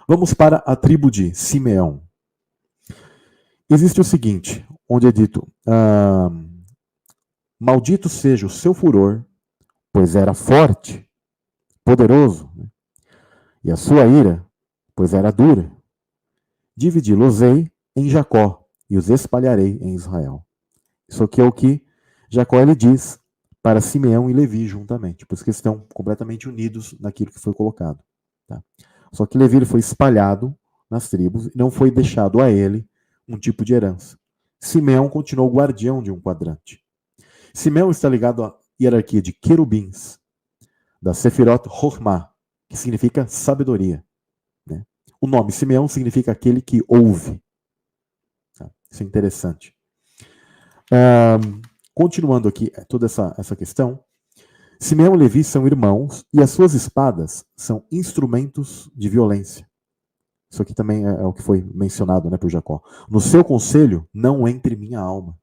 Vamos para a tribo de Simeão. Existe o seguinte, onde é dito, maldito seja o seu furor, pois era forte, poderoso, né? E a sua ira, pois era dura. Dividi-los-ei em Jacó, e os espalharei em Israel. Isso aqui é o que Jacó ele diz para Simeão e Levi juntamente, por isso que eles estão completamente unidos naquilo que foi colocado. Tá? Só que Levi ele foi espalhado nas tribos e não foi deixado a ele um tipo de herança. Simeão continuou guardião de um quadrante. Simeão está ligado à hierarquia de querubins, da Sefirot Chokhmah, que significa sabedoria. Né? O nome Simeão significa aquele que ouve. Tá? Isso é interessante. Continuando aqui toda essa questão, Simeão e Levi são irmãos e as suas espadas são instrumentos de violência. Isso aqui também é o que foi mencionado, né, por Jacó. No seu conselho não entre minha alma.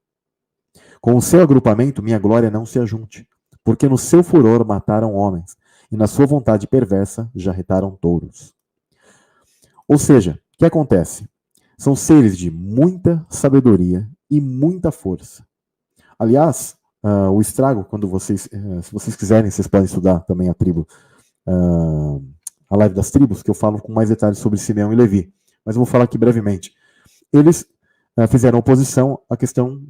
Com o seu agrupamento minha glória não se ajunte. Porque no seu furor mataram homens e na sua vontade perversa jarretaram touros. Ou seja, o que acontece? São seres de muita sabedoria e muita força. Aliás, o estrago, quando vocês, se vocês quiserem, vocês podem estudar também a tribo, a live das tribos, que eu falo com mais detalhes sobre Simeão e Levi. Mas eu vou falar aqui brevemente. Eles fizeram oposição à questão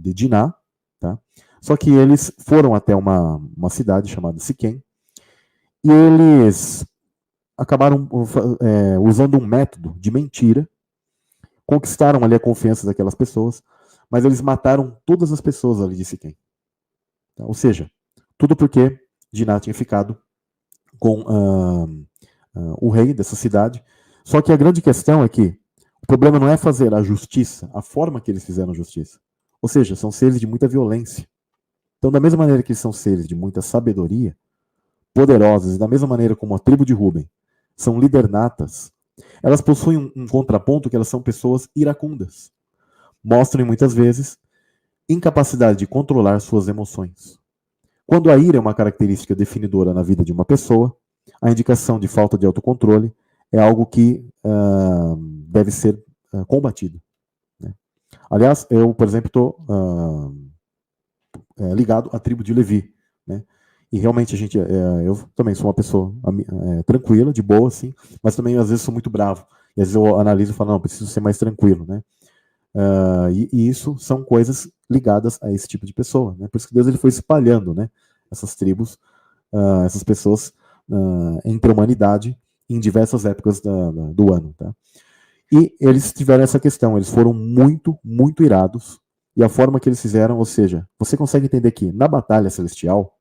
de Diná, tá? Só que eles foram até uma cidade chamada Siquém, e eles acabaram usando um método de mentira, conquistaram ali a confiança daquelas pessoas, mas eles mataram todas as pessoas ali de Siquém. Tá? Ou seja, tudo porque Diná tinha ficado com o rei dessa cidade. Só que a grande questão é que o problema não é fazer a justiça, a forma que eles fizeram a justiça. Ou seja, são seres de muita violência. Então, da mesma maneira que eles são seres de muita sabedoria, poderosos, e da mesma maneira como a tribo de Ruben são lidernatas, elas possuem um contraponto que elas são pessoas iracundas. Mostram muitas vezes incapacidade de controlar suas emoções. Quando a ira é uma característica definidora na vida de uma pessoa, a indicação de falta de autocontrole é algo que deve ser combatido. Né? Aliás, eu, por exemplo, estou ligado à tribo de Levi. Né? E realmente eu também sou uma pessoa tranquila, de boa, assim, mas também às vezes sou muito bravo. E às vezes eu analiso e falo, não, preciso ser mais tranquilo. Né? E isso são coisas ligadas a esse tipo de pessoa. Né? Por isso que Deus ele foi espalhando, né, essas tribos, essas pessoas entre a humanidade em diversas épocas do ano. Tá? E eles tiveram essa questão, eles foram muito, muito irados, e a forma que eles fizeram, ou seja, você consegue entender que na batalha celestial,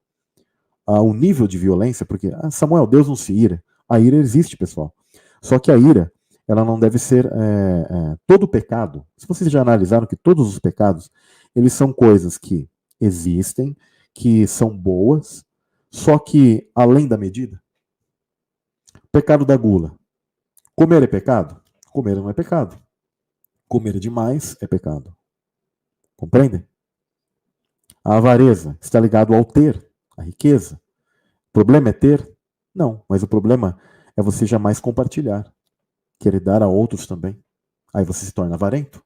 o nível de violência, porque, Samuel, Deus não se ira. A ira existe, pessoal. Só que a ira, ela não deve ser todo pecado. Se vocês já analisaram que todos os pecados, eles são coisas que existem, que são boas, só que além da medida. Pecado da gula. Comer é pecado? Comer não é pecado. Comer demais é pecado. Compreendem? A avareza está ligado ao ter, à riqueza. O problema é ter? Não, mas o problema é você jamais compartilhar. Querer dar a outros também. Aí você se torna avarento.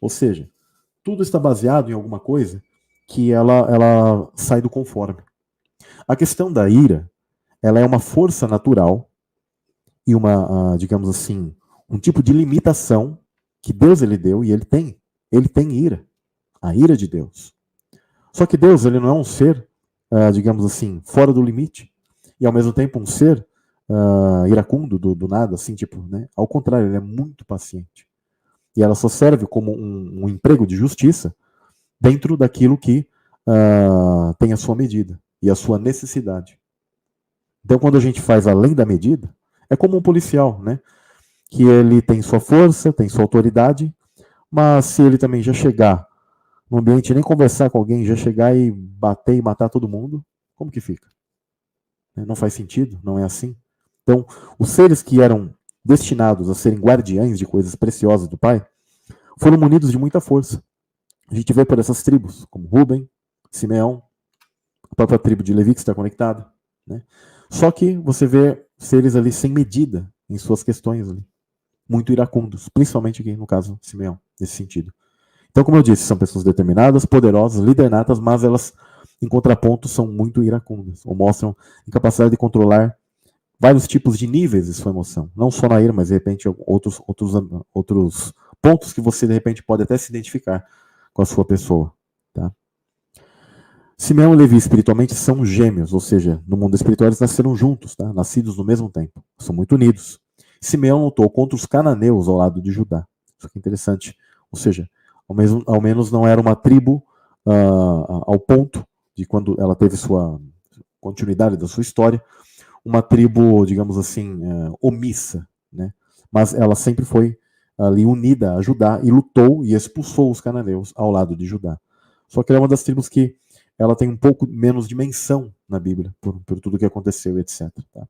Ou seja, tudo está baseado em alguma coisa que ela sai do conforme. A questão da ira, ela é uma força natural e digamos assim, um tipo de limitação que Deus ele deu e ele tem ira, a ira de Deus. Só que Deus ele não é um ser, digamos assim, fora do limite e ao mesmo tempo um ser iracundo do nada, assim, tipo, né? Ao contrário, ele é muito paciente. E ela só serve como um emprego de justiça dentro daquilo que tem a sua medida e a sua necessidade. Então, quando a gente faz além da medida, é como um policial, né? Que ele tem sua força, tem sua autoridade, mas se ele também já chegar no ambiente e nem conversar com alguém, já chegar e bater e matar todo mundo, como que fica? Não faz sentido, não é assim. Então, os seres que eram destinados a serem guardiães de coisas preciosas do Pai, foram munidos de muita força. A gente vê por essas tribos, como Ruben, Simeão, a própria tribo de Levi que está conectada. Né? Só que você vê seres ali sem medida, em suas questões ali. Muito iracundos, principalmente aqui no caso Simeão, nesse sentido. Então, como eu disse, são pessoas determinadas, poderosas, lidernatas, mas elas, em contraponto, são muito iracundas, ou mostram incapacidade de controlar vários tipos de níveis de sua emoção. Não só na ira, mas de repente outros pontos que você de repente pode até se identificar com a sua pessoa. Tá? Simeão e Levi espiritualmente são gêmeos, ou seja, no mundo espiritual eles nasceram juntos, tá? Nascidos no mesmo tempo, são muito unidos. Simeão lutou contra os cananeus ao lado de Judá. Isso aqui é interessante. Ou seja, ao menos não era uma tribo ao ponto de quando ela teve sua continuidade da sua história, uma tribo, digamos assim, omissa, né? Mas ela sempre foi ali unida a Judá e lutou e expulsou os cananeus ao lado de Judá. Só que ela é uma das tribos que ela tem um pouco menos dimensão na Bíblia, por tudo que aconteceu, etc. Tá?